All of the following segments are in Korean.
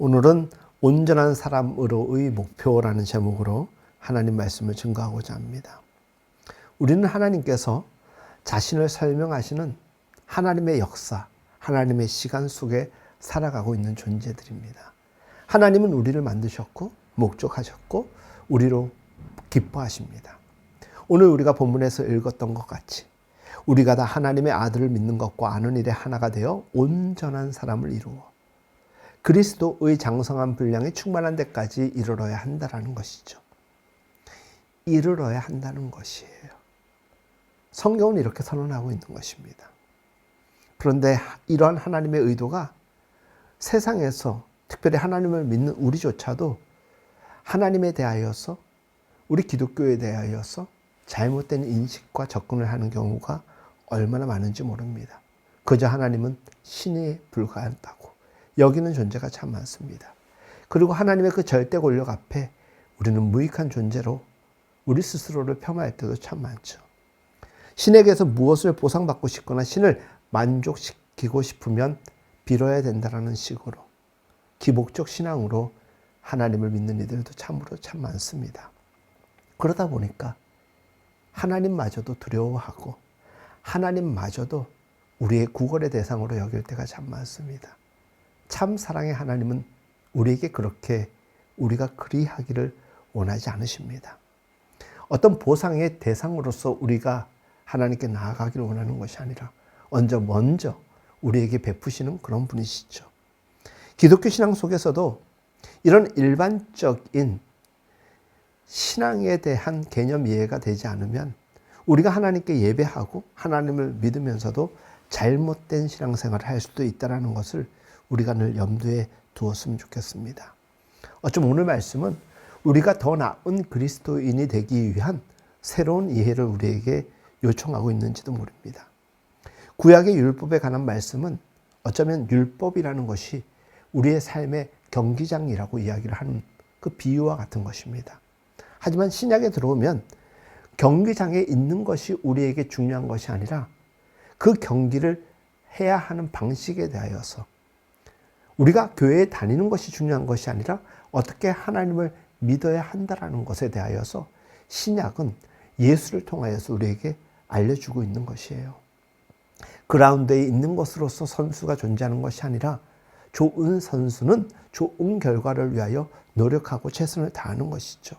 오늘은 온전한 사람으로의 목표라는 제목으로 하나님 말씀을 증거하고자 합니다. 우리는 하나님께서 자신을 설명하시는 하나님의 역사, 하나님의 시간 속에 살아가고 있는 존재들입니다. 하나님은 우리를 만드셨고 목적하셨고 우리로 기뻐하십니다. 오늘 우리가 본문에서 읽었던 것 같이 우리가 다 하나님의 아들을 믿는 것과 아는 일에 하나가 되어 온전한 사람을 이루어 그리스도의 장성한 분량이 충만한 데까지 이르러야 한다는 것이죠. 이르러야 한다는 것이에요. 성경은 이렇게 선언하고 있는 것입니다. 그런데 이러한 하나님의 의도가 세상에서 특별히 하나님을 믿는 우리조차도 하나님에 대하여서 우리 기독교에 대하여서 잘못된 인식과 접근을 하는 경우가 얼마나 많은지 모릅니다. 그저 하나님은 신에 불과하다고 여기는 존재가 참 많습니다. 그리고 하나님의 그 절대 권력 앞에 우리는 무익한 존재로 우리 스스로를 폄하할 때도 참 많죠. 신에게서 무엇을 보상받고 싶거나 신을 만족시키고 싶으면 빌어야 된다는 식으로 기복적 신앙으로 하나님을 믿는 이들도 참으로 참 많습니다. 그러다 보니까 하나님마저도 두려워하고 하나님마저도 우리의 구걸의 대상으로 여길 때가 참 많습니다. 참 사랑의 하나님은 우리에게 그렇게 우리가 그리하기를 원하지 않으십니다. 어떤 보상의 대상으로서 우리가 하나님께 나아가기를 원하는 것이 아니라 먼저 우리에게 베푸시는 그런 분이시죠. 기독교 신앙 속에서도 이런 일반적인 신앙에 대한 개념 이해가 되지 않으면 우리가 하나님께 예배하고 하나님을 믿으면서도 잘못된 신앙생활을 할 수도 있다는 것을 우리가 늘 염두에 두었으면 좋겠습니다. 어쩜 오늘 말씀은 우리가 더 나은 그리스도인이 되기 위한 새로운 이해를 우리에게 요청하고 있는지도 모릅니다. 구약의 율법에 관한 말씀은 어쩌면 율법이라는 것이 우리의 삶의 경기장이라고 이야기를 하는 그 비유와 같은 것입니다. 하지만 신약에 들어오면 경기장에 있는 것이 우리에게 중요한 것이 아니라 그 경기를 해야 하는 방식에 대하여서 우리가 교회에 다니는 것이 중요한 것이 아니라 어떻게 하나님을 믿어야 한다는 것에 대하여서 신약은 예수를 통하여서 우리에게 알려주고 있는 것이에요. 그라운드에 있는 것으로서 선수가 존재하는 것이 아니라 좋은 선수는 좋은 결과를 위하여 노력하고 최선을 다하는 것이죠.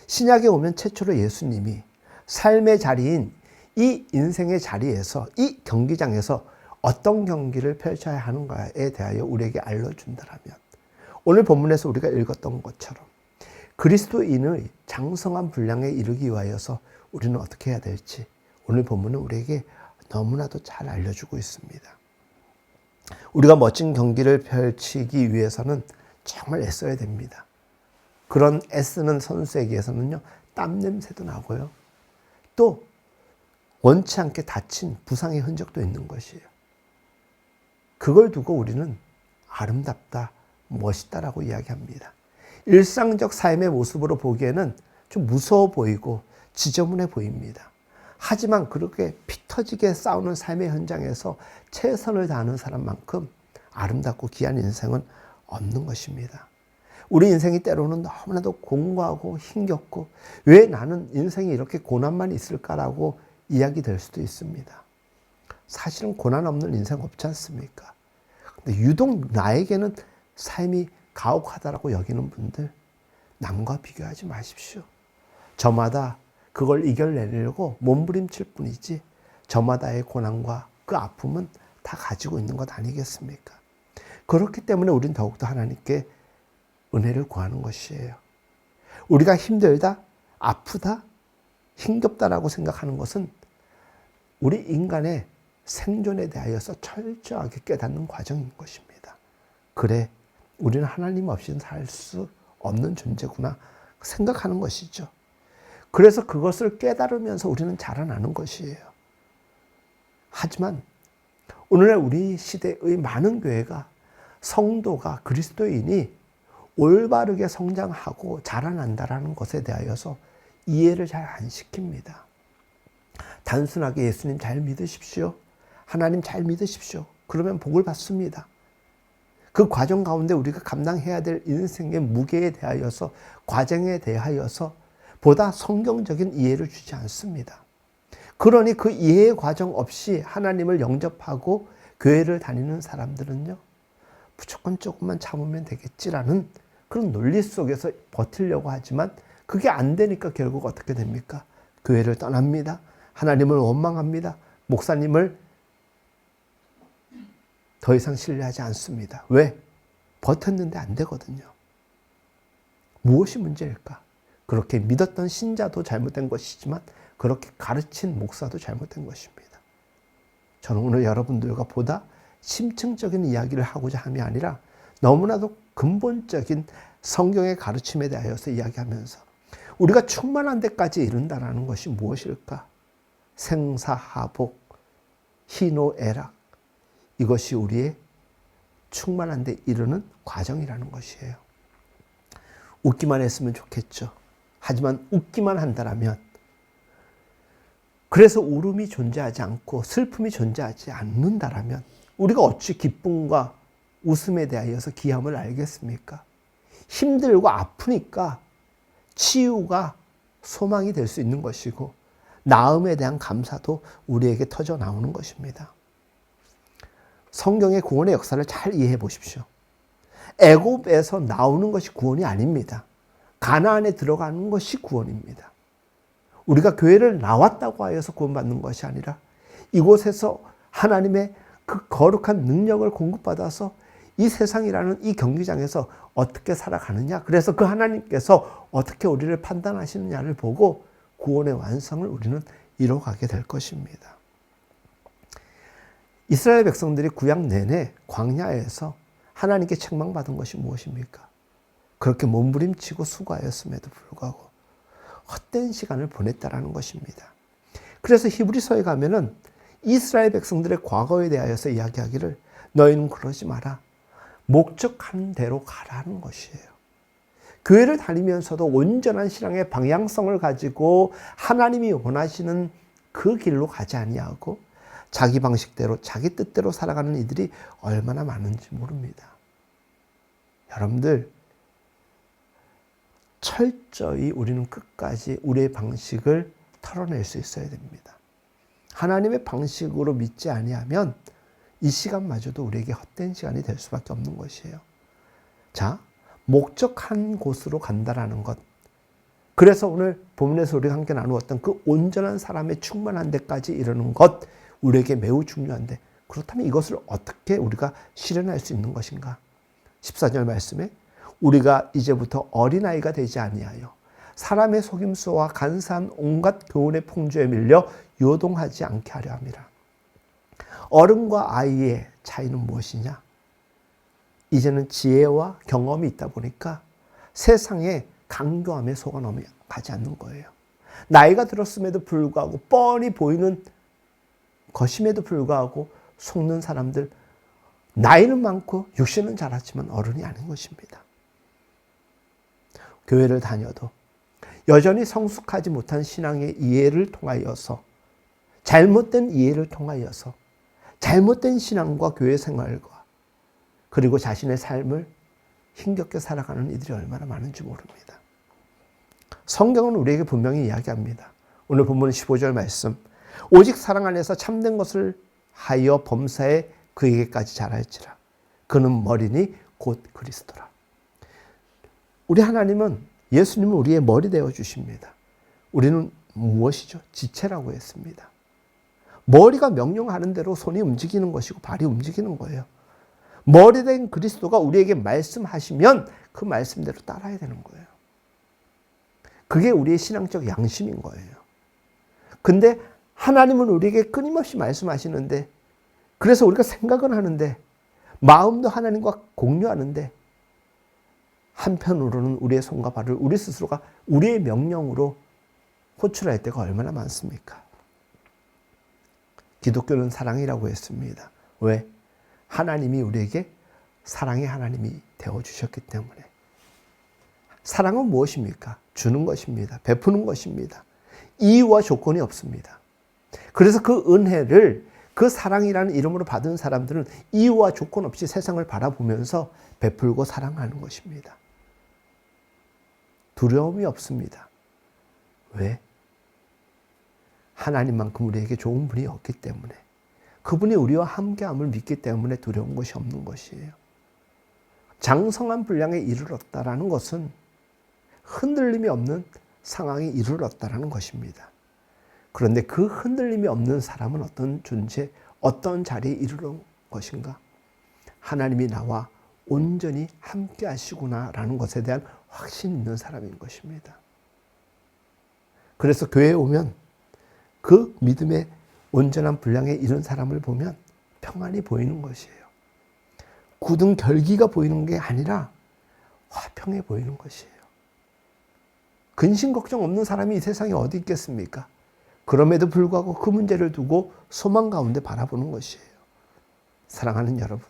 신약에 오면 최초로 예수님이 삶의 자리인 이 인생의 자리에서 이 경기장에서 어떤 경기를 펼쳐야 하는가에 대하여 우리에게 알려준다면 오늘 본문에서 우리가 읽었던 것처럼 그리스도인의 장성한 분량에 이르기 위하여서 우리는 어떻게 해야 될지 오늘 본문은 우리에게 너무나도 잘 알려주고 있습니다. 우리가 멋진 경기를 펼치기 위해서는 정말 애써야 됩니다. 그런 애쓰는 선수에게서는요, 땀 냄새도 나고요. 또 원치 않게 다친 부상의 흔적도 있는 것이에요. 그걸 두고 우리는 아름답다, 멋있다라고 이야기합니다. 일상적 삶의 모습으로 보기에는 좀 무서워 보이고 지저분해 보입니다. 하지만 그렇게 피 터지게 싸우는 삶의 현장에서 최선을 다하는 사람만큼 아름답고 귀한 인생은 없는 것입니다. 우리 인생이 때로는 너무나도 공고하고 힘겹고 왜 나는 인생이 이렇게 고난만 있을까라고 이야기될 수도 있습니다. 사실은 고난 없는 인생 없지 않습니까? 근데 유독 나에게는 삶이 가혹하다라고 여기는 분들 남과 비교하지 마십시오. 저마다 그걸 이겨내려고 몸부림칠 뿐이지 저마다의 고난과 그 아픔은 다 가지고 있는 것 아니겠습니까? 그렇기 때문에 우리는 더욱더 하나님께 은혜를 구하는 것이에요. 우리가 힘들다, 아프다, 힘겹다라고 생각하는 것은 우리 인간의 생존에 대하여서 철저하게 깨닫는 과정인 것입니다. 그래, 우리는 하나님 없이는 살 수 없는 존재구나 생각하는 것이죠. 그래서 그것을 깨달으면서 우리는 자라나는 것이에요. 하지만 오늘날 우리 시대의 많은 교회가 성도가 그리스도인이 올바르게 성장하고 자라난다라는 것에 대하여서 이해를 잘 안 시킵니다. 단순하게 예수님 잘 믿으십시오. 하나님 잘 믿으십시오. 그러면 복을 받습니다. 그 과정 가운데 우리가 감당해야 될 인생의 무게에 대하여서, 과정에 대하여서 보다 성경적인 이해를 주지 않습니다. 그러니 그 이해의 과정 없이 하나님을 영접하고 교회를 다니는 사람들은요, 무조건 조금만 참으면 되겠지라는 그런 논리 속에서 버티려고 하지만 그게 안 되니까 결국 어떻게 됩니까? 교회를 떠납니다. 하나님을 원망합니다. 목사님을 더 이상 신뢰하지 않습니다. 왜? 버텼는데 안 되거든요. 무엇이 문제일까? 그렇게 믿었던 신자도 잘못된 것이지만 그렇게 가르친 목사도 잘못된 것입니다. 저는 오늘 여러분들과 보다 심층적인 이야기를 하고자 함이 아니라 너무나도 근본적인 성경의 가르침에 대하여서 이야기하면서 우리가 충만한 데까지 이른다는 것이 무엇일까? 생사하복, 희노애락, 이것이 우리의 충만한 데 이르는 과정이라는 것이에요. 웃기만 했으면 좋겠죠. 하지만 웃기만 한다라면, 그래서 울음이 존재하지 않고 슬픔이 존재하지 않는다라면 우리가 어찌 기쁨과 웃음에 대하여서 귀함을 알겠습니까? 힘들고 아프니까 치유가 소망이 될 수 있는 것이고 나음에 대한 감사도 우리에게 터져 나오는 것입니다. 성경의 구원의 역사를 잘 이해해 보십시오. 애굽에서 나오는 것이 구원이 아닙니다. 가나안에 들어가는 것이 구원입니다. 우리가 교회를 나왔다고 하여서 구원받는 것이 아니라 이곳에서 하나님의 그 거룩한 능력을 공급받아서 이 세상이라는 이 경기장에서 어떻게 살아가느냐, 그래서 그 하나님께서 어떻게 우리를 판단하시느냐를 보고 구원의 완성을 우리는 이뤄가게 될 것입니다. 이스라엘 백성들이 구약 내내 광야에서 하나님께 책망받은 것이 무엇입니까? 그렇게 몸부림치고 수고하였음에도 불구하고 헛된 시간을 보냈다라는 것입니다. 그래서 히브리서에 가면은 이스라엘 백성들의 과거에 대하여서 이야기하기를 너희는 그러지 마라. 목적한 대로 가라는 것이에요. 교회를 다니면서도 온전한 신앙의 방향성을 가지고 하나님이 원하시는 그 길로 가지 아니하고 자기 방식대로 자기 뜻대로 살아가는 이들이 얼마나 많은지 모릅니다. 여러분들, 철저히 우리는 끝까지 우리의 방식을 털어낼 수 있어야 됩니다. 하나님의 방식으로 믿지 아니하면 이 시간마저도 우리에게 헛된 시간이 될 수밖에 없는 것이에요. 자, 목적한 곳으로 간다라는 것. 그래서 오늘 본문에서 우리가 함께 나누었던 그 온전한 사람의 충만한 데까지 이르는 것, 우리에게 매우 중요한데, 그렇다면 이것을 어떻게 우리가 실현할 수 있는 것인가? 14절 말씀에 우리가 이제부터 어린아이가 되지 아니하여 사람의 속임수와 간사한 온갖 교훈의 풍조에 밀려 요동하지 않게 하려 함이라. 어른과 아이의 차이는 무엇이냐? 이제는 지혜와 경험이 있다 보니까 세상의 강교함에 속아 넘어가지 않는 거예요. 나이가 들었음에도 불구하고 뻔히 보이는 것임에도 불구하고 속는 사람들, 나이는 많고 육신은 자랐지만 어른이 아닌 것입니다. 교회를 다녀도 여전히 성숙하지 못한 신앙의 이해를 통하여서, 잘못된 이해를 통하여서 잘못된 신앙과 교회 생활과 그리고 자신의 삶을 힘겹게 살아가는 이들이 얼마나 많은지 모릅니다. 성경은 우리에게 분명히 이야기합니다. 오늘 본문 15절 말씀, 오직 사랑 안에서 참된 것을 하여 범사에 그에게까지 자랄지라. 그는 머리니 곧 그리스도라. 우리 하나님은, 예수님은 우리의 머리 되어 주십니다. 우리는 무엇이죠? 지체라고 했습니다. 머리가 명령하는 대로 손이 움직이는 것이고 발이 움직이는 거예요. 머리 된 그리스도가 우리에게 말씀하시면 그 말씀대로 따라야 되는 거예요. 그게 우리의 신앙적 양심인 거예요. 근데 하나님은 우리에게 끊임없이 말씀하시는데, 그래서 우리가 생각은 하는데, 마음도 하나님과 공유하는데, 한편으로는 우리의 손과 발을 우리 스스로가 우리의 명령으로 호출할 때가 얼마나 많습니까? 기독교는 사랑이라고 했습니다. 왜? 하나님이 우리에게 사랑의 하나님이 되어주셨기 때문에. 사랑은 무엇입니까? 주는 것입니다. 베푸는 것입니다. 이유와 조건이 없습니다. 그래서 그 은혜를, 그 그 사랑이라는 이름으로 받은 사람들은 이유와 조건 없이 세상을 바라보면서 베풀고 사랑하는 것입니다. 두려움이 없습니다. 왜? 하나님만큼 우리에게 좋은 분이 없기 때문에, 그분이 우리와 함께함을 믿기 때문에 두려운 것이 없는 것이에요. 장성한 분량에 이르렀다라는 것은 흔들림이 없는 상황에 이르렀다라는 것입니다. 그런데 그 흔들림이 없는 사람은 어떤 존재, 어떤 자리에 이르는 것인가? 하나님이 나와 온전히 함께 하시구나라는 것에 대한 확신이 있는 사람인 것입니다. 그래서 교회에 오면 그 믿음의 온전한 분량에 이른 사람을 보면 평안이 보이는 것이에요. 굳은 결기가 보이는 게 아니라 화평해 보이는 것이에요. 근심 걱정 없는 사람이 이 세상에 어디 있겠습니까? 그럼에도 불구하고 그 문제를 두고 소망 가운데 바라보는 것이에요. 사랑하는 여러분,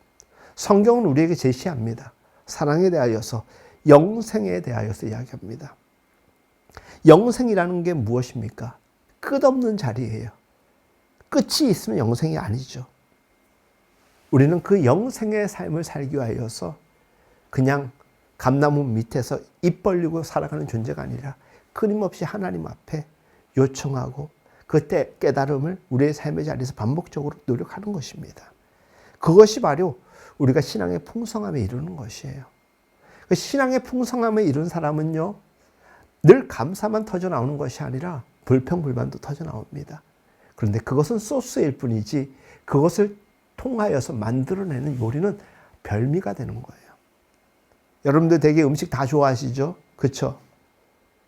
성경은 우리에게 제시합니다. 사랑에 대하여서, 영생에 대하여서 이야기합니다. 영생이라는 게 무엇입니까? 끝없는 자리예요. 끝이 있으면 영생이 아니죠. 우리는 그 영생의 삶을 살기 위하여서 그냥 감나무 밑에서 입 벌리고 살아가는 존재가 아니라 끊임없이 하나님 앞에 요청하고 그때 깨달음을 우리의 삶의 자리에서 반복적으로 노력하는 것입니다. 그것이 바로 우리가 신앙의 풍성함에 이르는 것이에요. 그 신앙의 풍성함에 이른 사람은요, 늘 감사만 터져 나오는 것이 아니라 불평불만도 터져 나옵니다. 그런데 그것은 소스일 뿐이지 그것을 통하여서 만들어내는 요리는 별미가 되는 거예요. 여러분들 되게 음식 다 좋아하시죠? 그렇죠?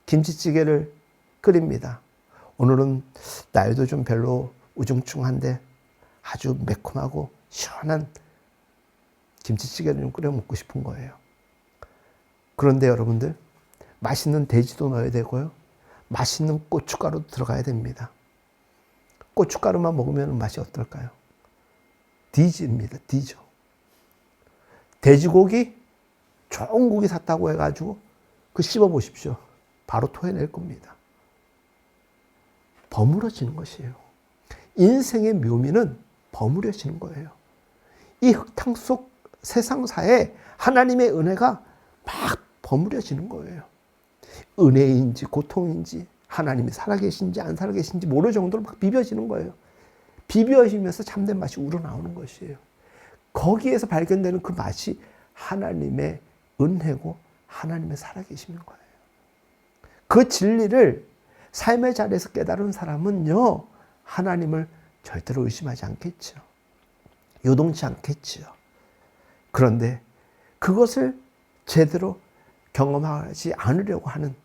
김치찌개를 끓입니다. 오늘은 날도 좀 별로 우중충한데 아주 매콤하고 시원한 김치찌개를 좀 끓여 먹고 싶은 거예요. 그런데 여러분들, 맛있는 돼지도 넣어야 되고요, 맛있는 고춧가루도 들어가야 됩니다. 고춧가루만 먹으면 맛이 어떨까요? 뒤집니다. 뒤져. 돼지고기, 좋은 고기 샀다고 해가지고 그 씹어보십시오. 바로 토해낼 겁니다. 버무려지는 것이에요. 인생의 묘미는 버무려지는 거예요. 이 흙탕 속 세상사에 하나님의 은혜가 막 버무려지는 거예요. 은혜인지 고통인지 하나님이 살아계신지 안 살아계신지 모를 정도로 막 비벼지는 거예요. 비벼지면서 참된 맛이 우러나오는 것이에요. 거기에서 발견되는 그 맛이 하나님의 은혜고 하나님의 살아계심인 거예요. 그 진리를 삶의 자리에서 깨달은 사람은요, 하나님을 절대로 의심하지 않겠죠. 요동치 않겠죠. 그런데 그것을 제대로 경험하지 않으려고 하는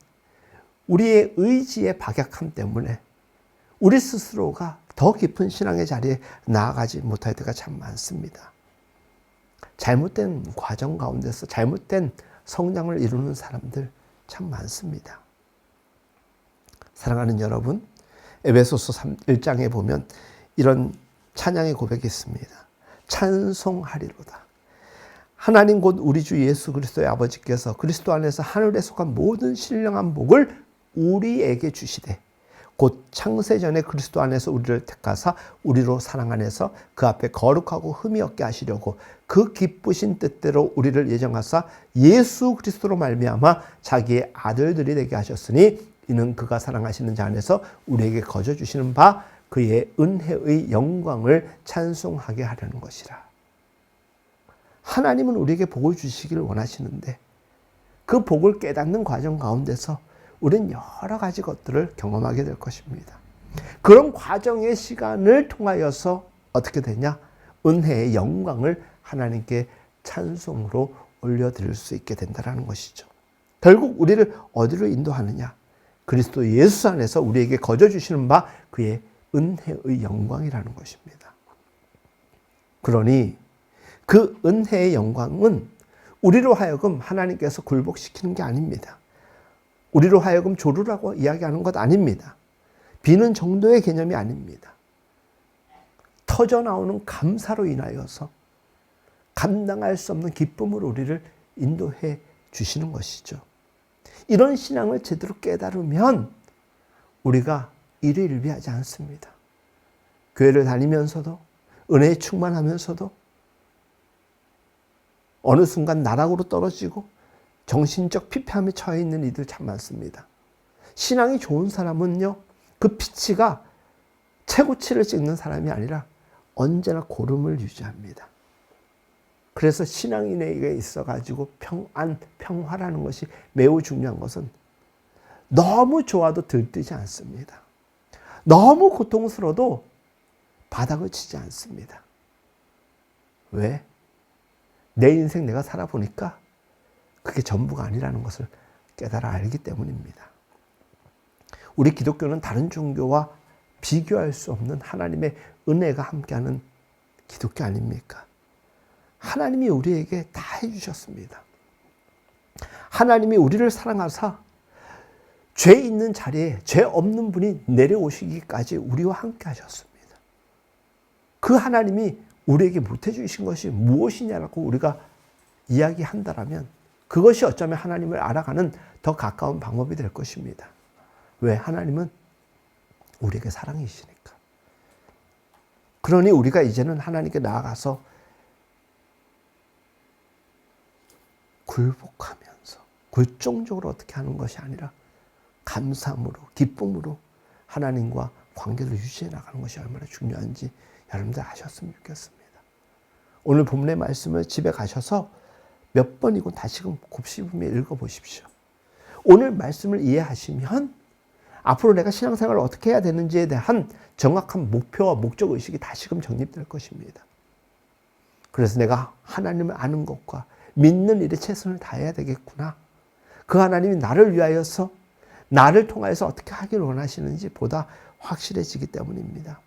우리의 의지의 박약함 때문에 우리 스스로가 더 깊은 신앙의 자리에 나아가지 못할 때가 참 많습니다. 잘못된 과정 가운데서 잘못된 성장을 이루는 사람들 참 많습니다. 사랑하는 여러분, 에베소서 1장에 보면 이런 찬양의 고백이 있습니다. 찬송하리로다. 하나님 곧 우리 주 예수 그리스도의 아버지께서 그리스도 안에서 하늘에 속한 모든 신령한 복을 우리에게 주시되 곧 창세전에 그리스도 안에서 우리를 택하사 우리로 사랑 안에서 그 앞에 거룩하고 흠이 없게 하시려고 그 기쁘신 뜻대로 우리를 예정하사 예수 그리스도로 말미암아 자기의 아들들이 되게 하셨으니 이는 그가 사랑하시는 자 안에서 우리에게 거저 주시는 바 그의 은혜의 영광을 찬송하게 하려는 것이라. 하나님은 우리에게 복을 주시기를 원하시는데 그 복을 깨닫는 과정 가운데서 우리는 여러 가지 것들을 경험하게 될 것입니다. 그런 과정의 시간을 통하여서 어떻게 되냐? 은혜의 영광을 하나님께 찬송으로 올려드릴 수 있게 된다는 것이죠. 결국 우리를 어디로 인도하느냐? 그리스도 예수 안에서 우리에게 거저 주시는 바 그의 은혜의 영광이라는 것입니다. 그러니 그 은혜의 영광은 우리로 하여금 하나님께서 굴복시키는 게 아닙니다. 우리로 하여금 조르라고 이야기하는 것 아닙니다. 비는 정도의 개념이 아닙니다. 터져나오는 감사로 인하여서 감당할 수 없는 기쁨으로 우리를 인도해 주시는 것이죠. 이런 신앙을 제대로 깨달으면 우리가 일희일비하지 않습니다. 교회를 다니면서도 은혜에 충만하면서도 어느 순간 나락으로 떨어지고 정신적 피폐함에 처해 있는 이들 참 많습니다. 신앙이 좋은 사람은요, 그 피치가 최고치를 찍는 사람이 아니라 언제나 고름을 유지합니다. 그래서 신앙인에게 있어가지고 평화라는 것이 매우 중요한 것은 너무 좋아도 들뜨지 않습니다. 너무 고통스러워도 바닥을 치지 않습니다. 왜? 내 인생 내가 살아보니까 그게 전부가 아니라는 것을 깨달아 알기 때문입니다. 우리 기독교는 다른 종교와 비교할 수 없는 하나님의 은혜가 함께하는 기독교 아닙니까? 하나님이 우리에게 다 해주셨습니다. 하나님이 우리를 사랑하사 죄 있는 자리에 죄 없는 분이 내려오시기까지 우리와 함께 하셨습니다. 그 하나님이 우리에게 못해주신 것이 무엇이냐라고 우리가 이야기한다라면 그것이 어쩌면 하나님을 알아가는 더 가까운 방법이 될 것입니다. 왜? 하나님은 우리에게 사랑이시니까. 그러니 우리가 이제는 하나님께 나아가서 굴복하면서 굴종적으로 어떻게 하는 것이 아니라 감사함으로 기쁨으로 하나님과 관계를 유지해 나가는 것이 얼마나 중요한지 여러분들 아셨으면 좋겠습니다. 오늘 본문의 말씀을 집에 가셔서 몇 번이고 다시금 곱씹으며 읽어보십시오. 오늘 말씀을 이해하시면 앞으로 내가 신앙생활을 어떻게 해야 되는지에 대한 정확한 목표와 목적의식이 다시금 정립될 것입니다. 그래서 내가 하나님을 아는 것과 믿는 일에 최선을 다해야 되겠구나. 그 하나님이 나를 위하여서 나를 통하여서 어떻게 하기를 원하시는지 보다 확실해지기 때문입니다.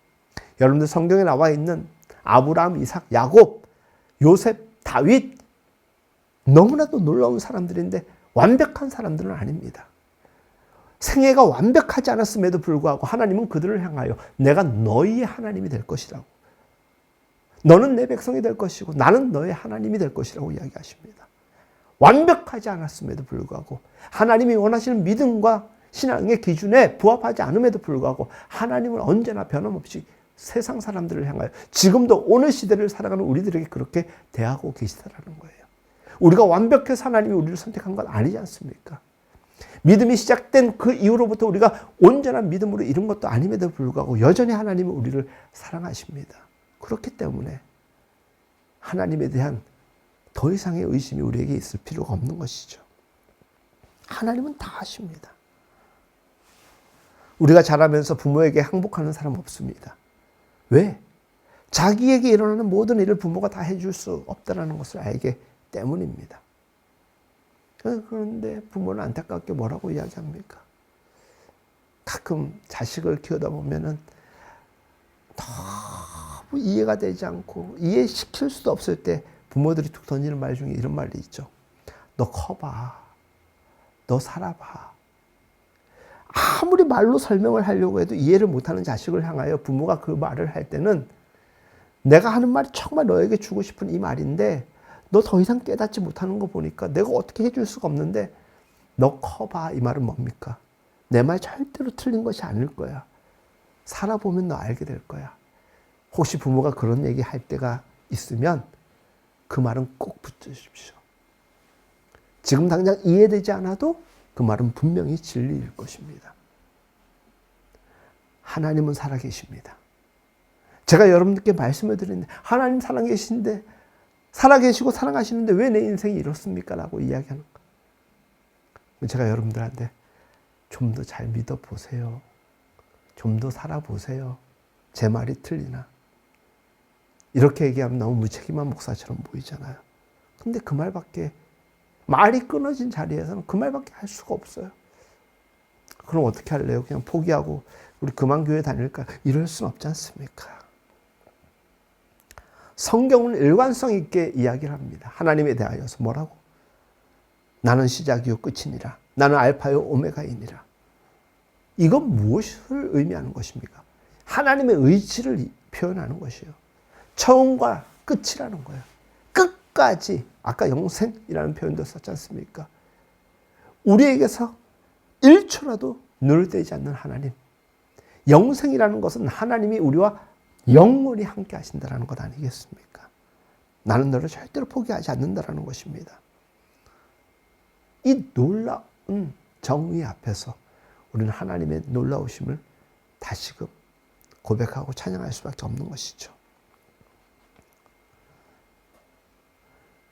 여러분들 성경에 나와 있는 아브라함, 이삭, 야곱, 요셉, 다윗 너무나도 놀라운 사람들인데 완벽한 사람들은 아닙니다. 생애가 완벽하지 않았음에도 불구하고 하나님은 그들을 향하여 내가 너희의 하나님이 될 것이라고, 너는 내 백성이 될 것이고 나는 너의 하나님이 될 것이라고 이야기하십니다. 완벽하지 않았음에도 불구하고 하나님이 원하시는 믿음과 신앙의 기준에 부합하지 않음에도 불구하고 하나님은 언제나 변함없이 세상 사람들을 향하여 지금도 오늘 시대를 살아가는 우리들에게 그렇게 대하고 계시다라는 거예요. 우리가 완벽해서 하나님이 우리를 선택한 건 아니지 않습니까? 믿음이 시작된 그 이후로부터 우리가 온전한 믿음으로 이룬 것도 아님에도 불구하고 여전히 하나님은 우리를 사랑하십니다. 그렇기 때문에 하나님에 대한 더 이상의 의심이 우리에게 있을 필요가 없는 것이죠. 하나님은 다 아십니다. 우리가 자라면서 부모에게 항복하는 사람 없습니다. 왜? 자기에게 일어나는 모든 일을 부모가 다 해줄 수 없다는 것을 알기 때문입니다. 그런데 부모는 안타깝게 뭐라고 이야기합니까? 가끔 자식을 키우다 보면은 너무 이해가 되지 않고 이해시킬 수도 없을 때 부모들이 툭 던지는 말 중에 이런 말이 있죠. 너 커봐. 너 살아봐. 아무리 말로 설명을 하려고 해도 이해를 못하는 자식을 향하여 부모가 그 말을 할 때는 내가 하는 말이 정말 너에게 주고 싶은 이 말인데 너 더 이상 깨닫지 못하는 거 보니까 내가 어떻게 해줄 수가 없는데 너 커봐. 이 말은 뭡니까? 내 말 절대로 틀린 것이 아닐 거야. 살아보면 너 알게 될 거야. 혹시 부모가 그런 얘기 할 때가 있으면 그 말은 꼭 붙여주십시오. 지금 당장 이해되지 않아도 그 말은 분명히 진리일 것입니다. 하나님은 살아계십니다. 제가 여러분들께 말씀을 드리는데 하나님 살아계신데 살아계시고 사랑하시는데 왜 내 인생이 이렇습니까? 라고 이야기하는 거예요. 제가 여러분들한테 좀 더 잘 믿어보세요. 좀 더 살아보세요. 제 말이 틀리나? 이렇게 얘기하면 너무 무책임한 목사처럼 보이잖아요. 근데 그 말밖에, 말이 끊어진 자리에서는 그 말밖에 할 수가 없어요. 그럼 어떻게 할래요? 그냥 포기하고 우리 그만 교회 다닐까? 이럴 수는 없지 않습니까? 성경은 일관성 있게 이야기를 합니다. 하나님에 대하여서 뭐라고? 나는 시작이요 끝이니라. 나는 알파요 오메가이니라. 이건 무엇을 의미하는 것입니까? 하나님의 의지를 표현하는 것이에요. 처음과 끝이라는 거예요. 끝까지, 아까 영생이라는 표현도 썼지 않습니까? 우리에게서 1초라도 누를대지 않는 하나님. 영생이라는 것은 하나님이 우리와 영원히 함께 하신다는 것 아니겠습니까? 나는 너를 절대로 포기하지 않는다는 것입니다. 이 놀라운 정의 앞에서 우리는 하나님의 놀라우심을 다시금 고백하고 찬양할 수밖에 없는 것이죠.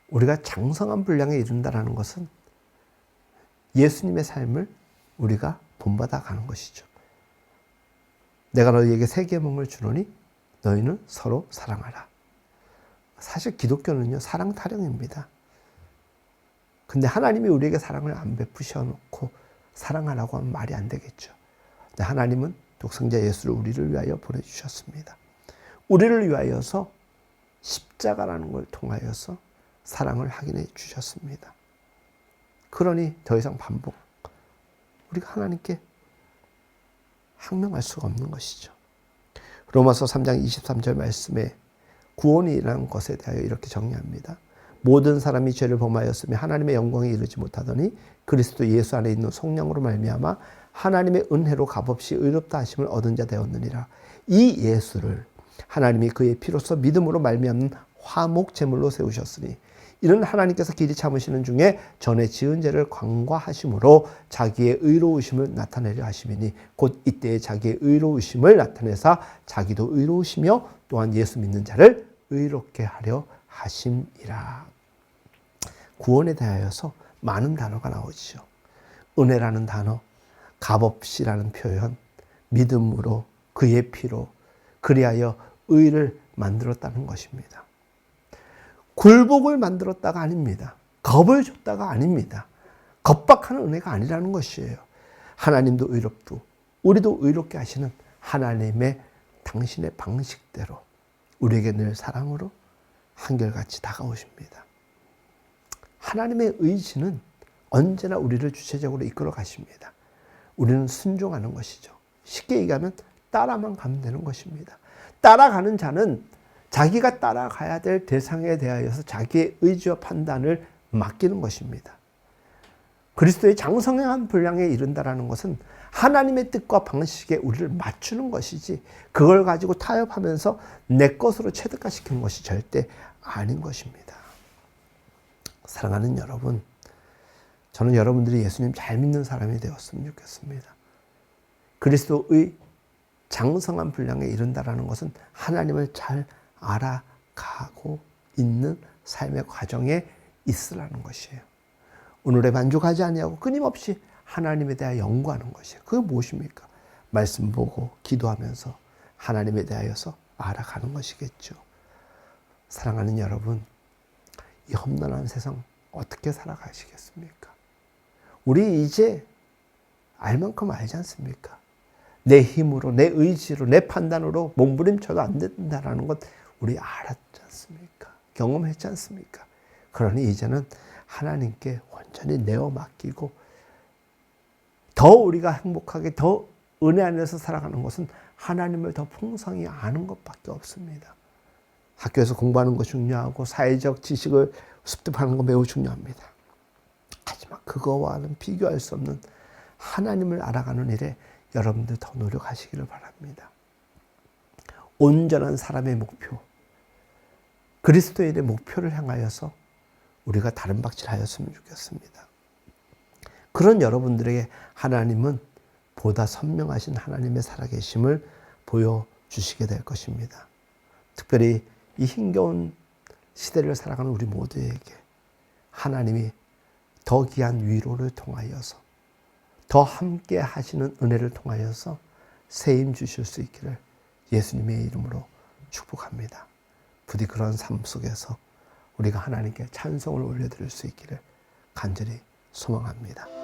우리가 장성한 분량에 이른다는 것은 예수님의 삶을 우리가 본받아 가는 것이죠. 내가 너희에게 새 계명을 주노니 너희는 서로 사랑하라. 사실 기독교는요, 사랑 타령입니다. 근데 하나님이 우리에게 사랑을 안 베푸셔 놓고 사랑하라고 하면 말이 안 되겠죠. 근데 하나님은 독생자 예수를 우리를 위하여 보내주셨습니다. 우리를 위하여서 십자가라는 걸 통하여서 사랑을 확인해 주셨습니다. 그러니 더 이상 우리가 하나님께 항명할 수가 없는 것이죠. 로마서 3장 23절 말씀에 구원이라는 것에 대하여 이렇게 정리합니다. 모든 사람이 죄를 범하였으며 하나님의 영광에 이르지 못하더니 그리스도 예수 안에 있는 성령으로 말미암아 하나님의 은혜로 값없이 의롭다 하심을 얻은 자 되었느니라. 이 예수를 하나님이 그의 피로써 믿음으로 말미암는 화목 제물로 세우셨으니 이는 하나님께서 길이 참으시는 중에 전에 지은 죄를 관과하심으로 자기의 의로우심을 나타내려 하심이니 곧 이때에 자기의 의로우심을 나타내사 자기도 의로우시며 또한 예수 믿는 자를 의롭게 하려 하심이라. 구원에 대하여서 많은 단어가 나오죠. 은혜라는 단어, 값없이라는 표현, 믿음으로 그의 피로 그리하여 의를 만들었다는 것입니다. 굴복을 만들었다가 아닙니다. 겁을 줬다가 아닙니다. 겁박하는 은혜가 아니라는 것이에요. 하나님도 의롭고 우리도 의롭게 하시는 하나님의 당신의 방식대로 우리에게 늘 사랑으로 한결같이 다가오십니다. 하나님의 의지는 언제나 우리를 주체적으로 이끌어 가십니다. 우리는 순종하는 것이죠. 쉽게 얘기하면 따라만 가면 되는 것입니다. 따라가는 자는 자기가 따라가야 될 대상에 대하여서 자기의 의지와 판단을 맡기는 것입니다. 그리스도의 장성한 분량에 이른다는 것은 하나님의 뜻과 방식에 우리를 맞추는 것이지 그걸 가지고 타협하면서 내 것으로 체득화시키는 것이 절대 아닌 것입니다. 사랑하는 여러분, 저는 여러분들이 예수님 잘 믿는 사람이 되었으면 좋겠습니다. 그리스도의 장성한 분량에 이른다는 것은 하나님을 잘 알아가고 있는 삶의 과정에 있으라는 것이에요. 오늘에 만족하지 아니하고 끊임없이 하나님에 대하여 연구하는 것이에요. 그게 무엇입니까? 말씀 보고 기도하면서 하나님에 대하여서 알아가는 것이겠죠. 사랑하는 여러분, 이 험난한 세상 어떻게 살아가시겠습니까? 우리 이제 알 만큼 알지 않습니까? 내 힘으로, 내 의지로, 내 판단으로 몸부림쳐도 안 된다는 것 우리 알았지 않습니까? 경험했지 않습니까? 그러니 이제는 하나님께 완전히 내어 맡기고 더 우리가 행복하게 더 은혜 안에서 살아가는 것은 하나님을 더 풍성히 아는 것밖에 없습니다. 학교에서 공부하는 거 중요하고 사회적 지식을 습득하는 거 매우 중요합니다. 하지만 그거와는 비교할 수 없는 하나님을 알아가는 일에 여러분들 더 노력하시기를 바랍니다. 온전한 사람의 목표, 그리스도인의 목표를 향하여서 우리가 다른 박질하였으면 좋겠습니다. 그런 여러분들에게 하나님은 보다 선명하신 하나님의 살아계심을 보여주시게 될 것입니다. 특별히 이 힘겨운 시대를 살아가는 우리 모두에게 하나님이 더 귀한 위로를 통하여서 더 함께 하시는 은혜를 통하여서 세임 주실 수 있기를 예수님의 이름으로 축복합니다. 부디 그런 삶 속에서 우리가 하나님께 찬송을 올려드릴 수 있기를 간절히 소망합니다.